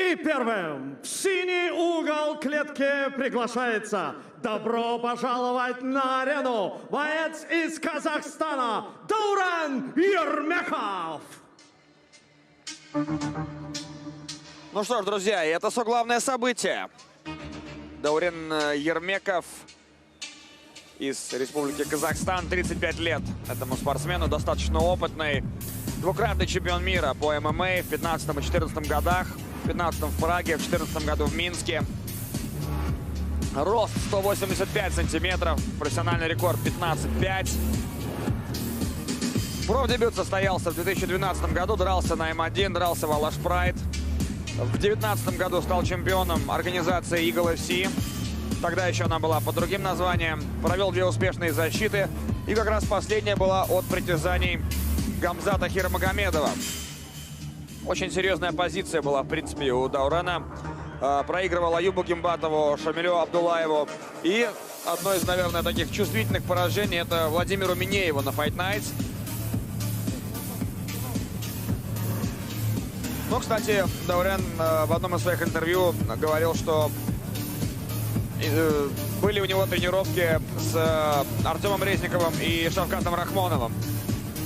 И первым в синий угол клетки приглашается добро пожаловать на арену боец из Казахстана Даурен Ермеков. Ну что ж, друзья, и это все главное событие. Даурен Ермеков из Республики Казахстан, 35 лет этому спортсмену, достаточно опытный. Двукратный чемпион мира по ММА в 15 и 14 годах. В 15 в Праге, в 14 году в Минске. Рост 185 сантиметров, профессиональный рекорд 15-5. Профдебют состоялся в 2012 году, дрался на М1, дрался в Алаш Прайд. В 2019 году стал чемпионом организации Eagle FC. Тогда еще она была под другим названием. Провел 2 успешные защиты. И как раз последняя была от притязаний Гамзата Хирмагомедова. Очень серьезная позиция была, в принципе, у Даурена. Проигрывал Аюбу Гимбатову, Шамилю Абдулаеву. И одно из, наверное, таких чувствительных поражений — это Владимиру Минееву на Fight Nights. Ну, кстати, Даурен в одном из своих интервью говорил, что были у него тренировки с Артемом Резниковым и Шавкатом Рахмоновым.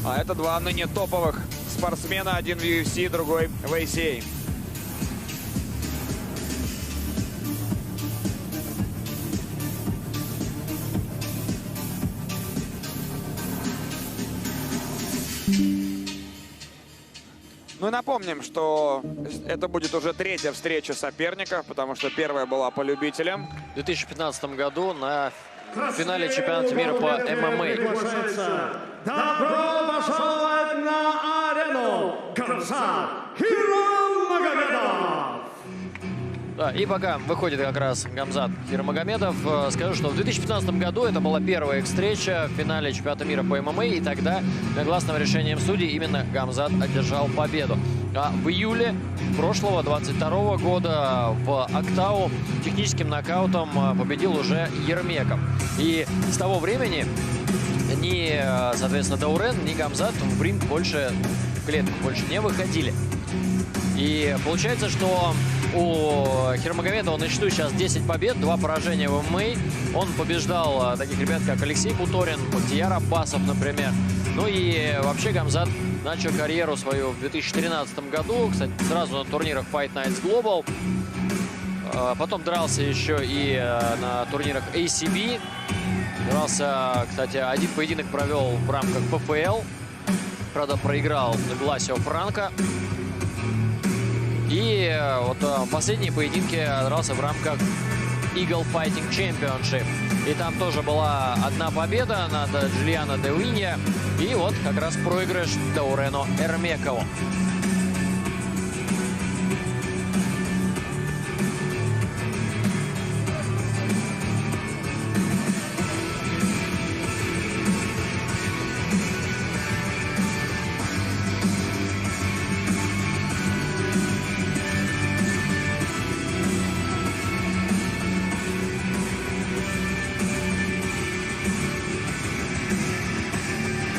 А это 2 ныне топовых спортсмена, один в UFC, другой в ACA. Ну и напомним, что это будет уже 3-я встреча соперников, потому что первая была по любителям. В 2015 году на финале чемпионата мира по ММА. Добро пожаловать на арену Гамзат Хирмагомедов! Да, и пока выходит как раз Гамзат Хирмагомедов, скажу, что в 2015 году это была первая их встреча в финале чемпионата мира по ММА, и тогда, гласным решением судей, именно Гамзат одержал победу. А в июле прошлого, 22 года, в Актау техническим нокаутом победил уже Ермеков. И с того времени ни, соответственно, Даурен, ни Гамзат в ринг больше, в клетку больше не выходили. И получается, что у Хирмагомедова на счету сейчас 10 побед, 2 поражения в ММА. Он побеждал таких ребят, как Алексей Буторин, Бахтияр Аббасов, например. Ну и вообще Гамзат начал карьеру свою в 2013 году. Кстати, сразу на турнирах Fight Nights Global. Потом дрался еще и на турнирах ACB. Дрался, кстати, один поединок провел в рамках ПФЛ. Правда, проиграл Гласио Франко. И вот последние поединки дрался в рамках Eagle Fighting Championship. И там тоже была 1 победа над Джулиано де Винья. И вот как раз проигрыш Даурену Ермекову.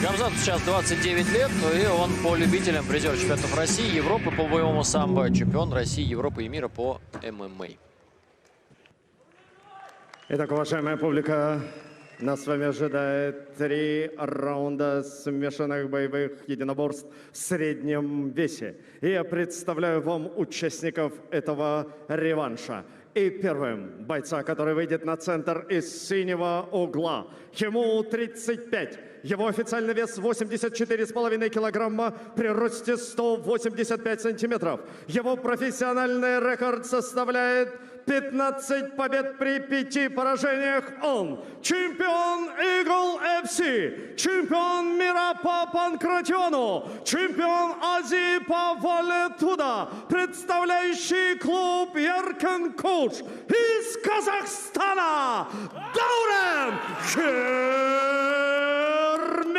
Гамзату сейчас 29 лет, и он по любителям призер чемпионатов России, Европы по боевому самбо, чемпион России, Европы и мира по ММА. Итак, уважаемая публика, нас с вами ожидает 3 раунда смешанных боевых единоборств в среднем весе. И я представляю вам участников этого реванша. И первым бойца, который выйдет на центр из синего угла. Ему 35. Его официальный вес 84,5 килограмма при росте 185 сантиметров. Его профессиональный рекорд составляет 15 побед при 5 поражениях. Он чемпион Eagle FC, чемпион мира по панкратиону, чемпион Азии по валетуда, представляющий клуб Яркан Коуч из Казахстана Даурен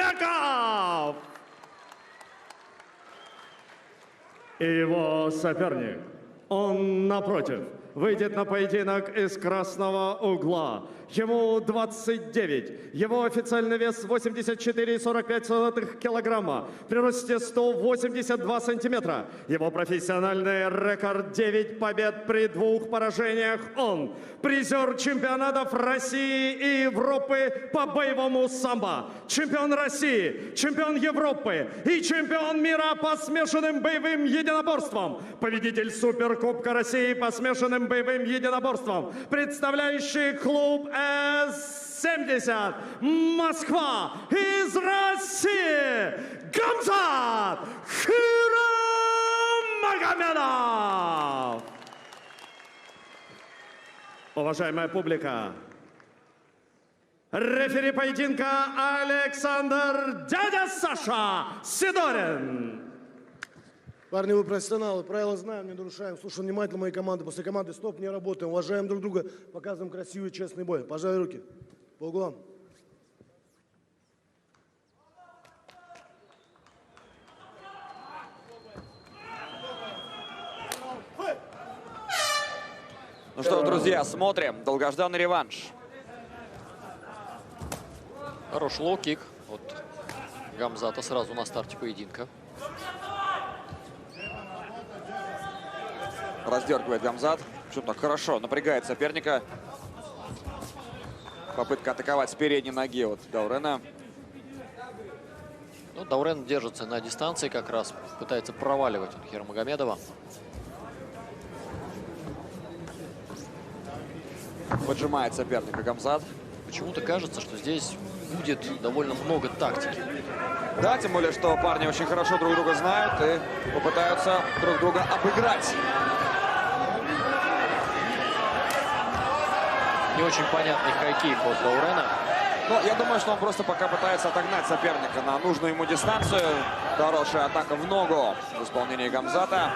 Ермеков. И его соперник, он напротив, выйдет на поединок из красного угла. Ему 29. Его официальный вес 84,45 килограмма. При росте 182 сантиметра. Его профессиональный рекорд 9 побед при 2 поражениях. Он призер чемпионатов России и Европы по боевому самбо. Чемпион России, чемпион Европы и чемпион мира по смешанным боевым единоборствам. Победитель Суперкубка России по смешанным боевым единоборствам. Представляющий клуб С-70 Москва из России Гамзат Хирамагомедов. Уважаемая публика, рефери поединка Александр «Дядя Саша» Сидорин. Парни, вы профессионалы, правила знаем, не нарушаем. Слушаем внимательно моей команды. После команды стоп, не работаем. Уважаем друг друга, показываем красивый, честный бой. Пожали руки. По углам. Ну что, друзья, смотрим. Долгожданный реванш. Хороший лоу-кик от Гамзата сразу на старте поединка. Раздергивает Гамзат. Причем так хорошо напрягает соперника. Попытка атаковать с передней ноги от Даурена. Ну, Даурен держится на дистанции как раз. Пытается проваливать Хирамагомедова. Поджимает соперника Гамзат. Почему-то кажется, что здесь будет довольно много тактики. Да, тем более, что парни очень хорошо друг друга знают и попытаются друг друга обыграть. Не очень понятный хайкик от Даурена. Но я думаю, что он просто пока пытается отогнать соперника на нужную ему дистанцию. Хорошая атака в ногу в исполнении Гамзата.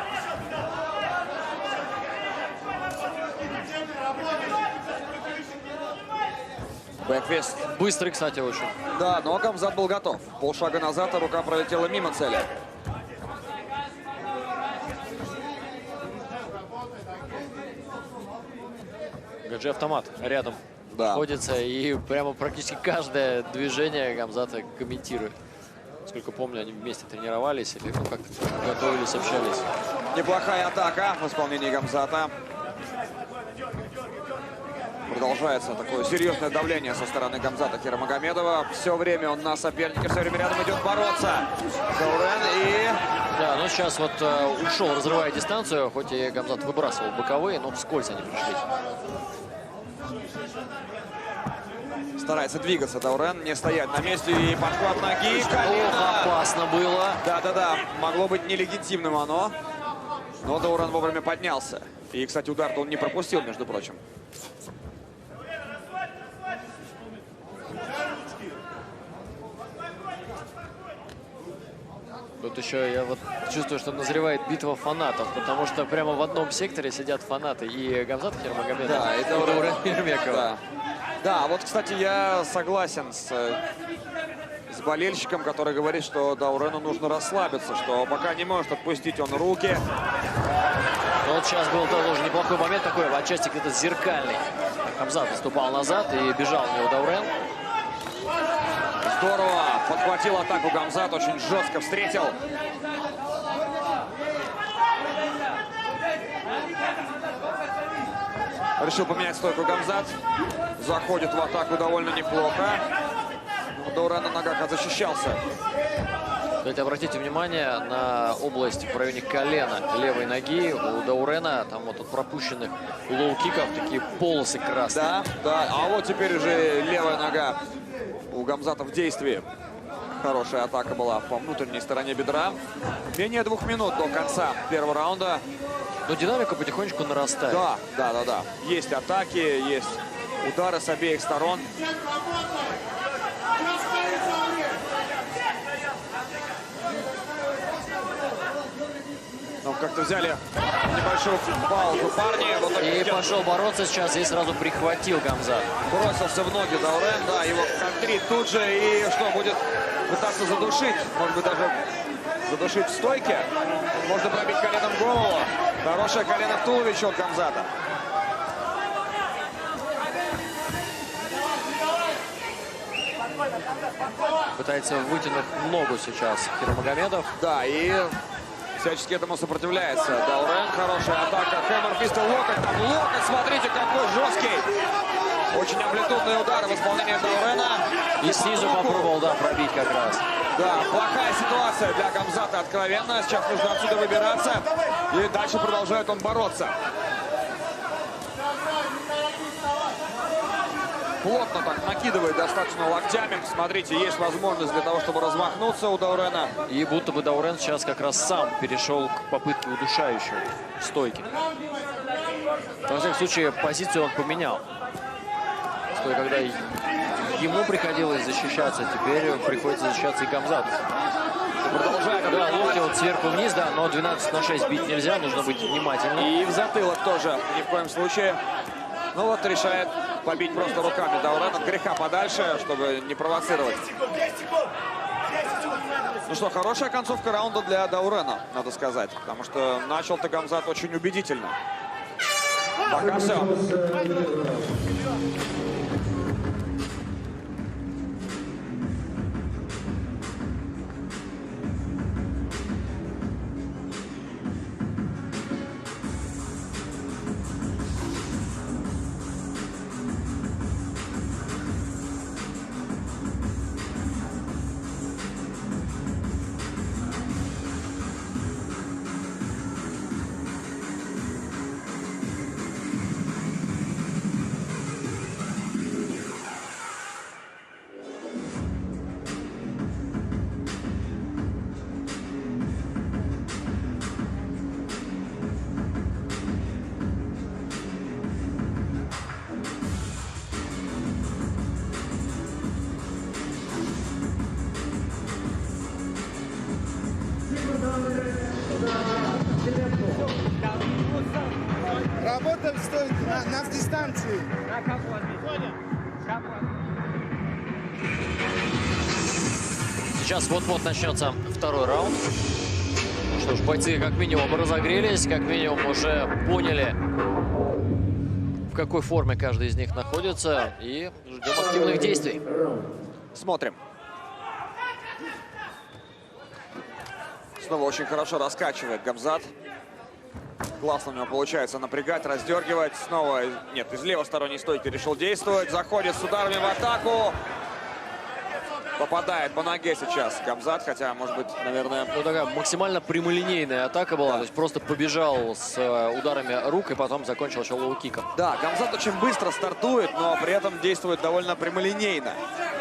Бэкфист. Быстрый, кстати, очень. Да, но Гамзат был готов. Полшага назад, а рука пролетела мимо цели. Гаджи автомат рядом Да. находится и прямо практически каждое движение Гамзата комментирует. Насколько помню, они вместе тренировались или как-то готовились, общались. Неплохая атака в исполнении Гамзата. Продолжается такое серьезное давление со стороны Гамзата Хирамагомедова. Все время он на сопернике, все время рядом идет бороться. Даурен и... Да, но сейчас вот ушел, разрывая дистанцию, хоть и Гамзат выбрасывал боковые, но вскользь они пришли. Старается двигаться Даурен, не стоять на месте. И подхват ноги, Ох, колено. опасно было. Да-да-да, могло быть нелегитимным оно. Но Даурен вовремя поднялся. И, кстати, удар-то он не пропустил, между прочим. Тут еще я вот чувствую, что назревает битва фанатов, потому что прямо в одном секторе сидят фанаты и Гамзат Хирамагомедов, Да, и Даурен Мирмекова. Да. Да, вот, кстати, я согласен с болельщиком, который говорит, что Даурену нужно расслабиться, что пока не может отпустить он руки. Но вот сейчас был тоже неплохой момент такой, отчасти где-то зеркальный. Гамзат выступал назад и бежал в него Даурен. Здорово подхватил атаку Гамзат, очень жестко встретил. Решил поменять стойку Гамзат. Заходит в атаку довольно неплохо. Даурен на ногах защищался. Кстати, обратите внимание на область в районе колена левой ноги. У Даурена там вот от пропущенных лоу-киков такие полосы красные. Да, да. А вот теперь уже левая нога у Гамзата в действии. Хорошая атака была по внутренней стороне бедра. Менее 2 минут до конца первого раунда. Но динамика потихонечку нарастает. Да, да, да, да. Есть атаки, есть удары с обеих сторон. Но как-то взяли небольшую паузу парни. Вот И пошел бороться сейчас, и сразу прихватил Гамзат. бросился в ноги Даурен, да, его контрит тут же. И что, будет пытаться задушить? Может быть, даже задушить в стойке? Можно пробить коленом голову. Хорошее колено в туловище от Гамзата. Пытается вытянуть ногу сейчас Хирмагомедов. Да, и всячески этому сопротивляется. Даурен, хорошая атака. Хэммер фист, локоть, там локоть, смотрите, какой жесткий. Очень амплитудные удары в исполнении Даурена. И снизу попробовал, да, пробить как раз. Да, плохая ситуация для Гамзата, откровенно. Сейчас нужно отсюда выбираться. И дальше продолжает он бороться. Плотно так накидывает достаточно локтями. Смотрите, есть возможность для того, чтобы размахнуться у Даурена. И будто бы Даурен сейчас как раз сам перешел к попытке удушающей стойки. Во всяком случае, позицию он поменял. Что когда ему приходилось защищаться, теперь приходится защищаться и Гамзату. Продолжает. Да, локти вот сверху вниз, да, но 12-6 бить нельзя, нужно быть внимательным. И в затылок тоже ни в коем случае. Ну вот решает побить просто руками Даурен от греха подальше, чтобы не провоцировать. Ну что, хорошая концовка раунда для Даурена, надо сказать. Потому что начал-то Гамзат очень убедительно. Пока все. Работа стоит на дистанции. Сейчас вот-вот начнется второй раунд. Ну что ж, бойцы как минимум разогрелись, как минимум уже поняли, в какой форме каждый из них находится. И ждем активных действий. Смотрим. Снова очень хорошо раскачивает Гамзат. Классно у него получается напрягать, раздергивать. Снова, нет, из левосторонней стойки решил действовать. Заходит с ударами в атаку. Попадает по ноге сейчас Гамзат, хотя, может быть, наверное... Ну, такая максимально прямолинейная атака была. То есть просто побежал с ударами рук и потом закончил еще лоу-киком. Да, Гамзат очень быстро стартует, но при этом действует довольно прямолинейно.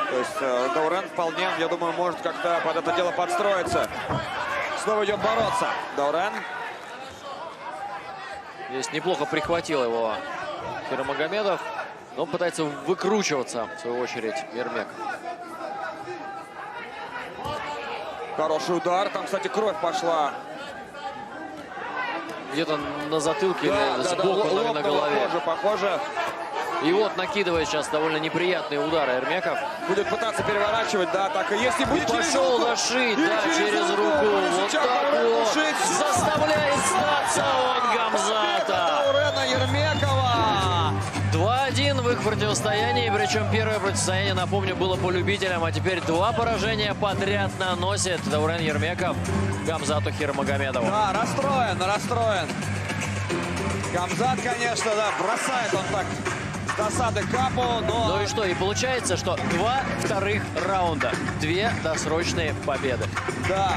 То есть Даурен вполне, я думаю, может как-то под это дело подстроиться. Снова идет бороться. Даурен. Здесь неплохо прихватил его Хирмагомедов, но пытается выкручиваться, в свою очередь, Ермек. Хороший удар. Там, кстати, кровь пошла. Где-то на затылке Да, или да, сбоку, да, на голове. Похоже. И вот накидывает сейчас довольно неприятные удары Ермеков. Будет пытаться переворачивать, да, так и есть. И будет через Пошел руку. дошить, И да, через руку. Вот Сейчас так Даурен вот. душит. Заставляет сдаться он Гамзата. Даурена Ермекова. 2-1 в их противостоянии. Причем первое противостояние, напомню, было по любителям. А теперь два поражения подряд наносит Даурен Ермеков Гамзату Хирмагомедову. Да, расстроен. Гамзат, конечно, да, бросает он так с досады капу, но... Ну и что? И получается, что 2 вторых раунда. 2 досрочные победы. Да.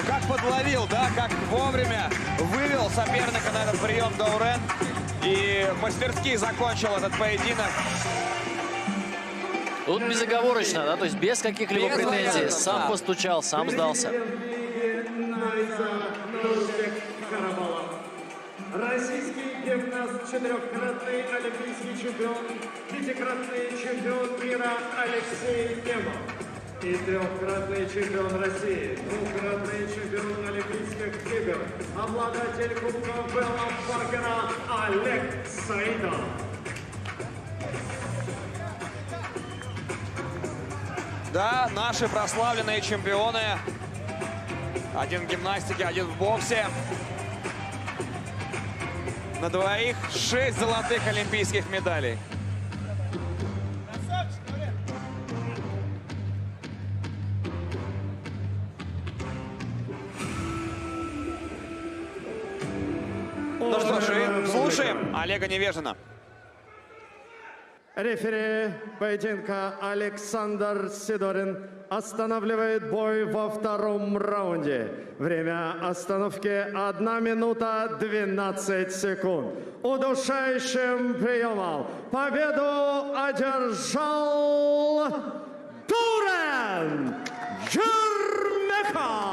Как подловил, да, как вовремя вывел соперника на этот прием Даурен. И мастерски закончил этот поединок. Тут безоговорочно, да, то есть без каких-либо Без претензий. вариантов, Сам да. постучал, сам сдался. Российский гимнаст, четырехкратный олимпийский чемпион, пятикратный чемпион мира Алексей Немов. И трехкратный чемпион России, двукратный чемпион Олимпийских игр, обладатель Кубка Белла Паркера Олег Саидов. Да, наши прославленные чемпионы. Один в гимнастике, один в боксе. На двоих 6 золотых олимпийских медалей. Ну что ж, и слушаем Олега Невежина. Рефери поединка Александр Сидорин останавливает бой во втором раунде. Время остановки 1 минута 12 секунд. Удушающим приемом победу одержал Турен Ермеков.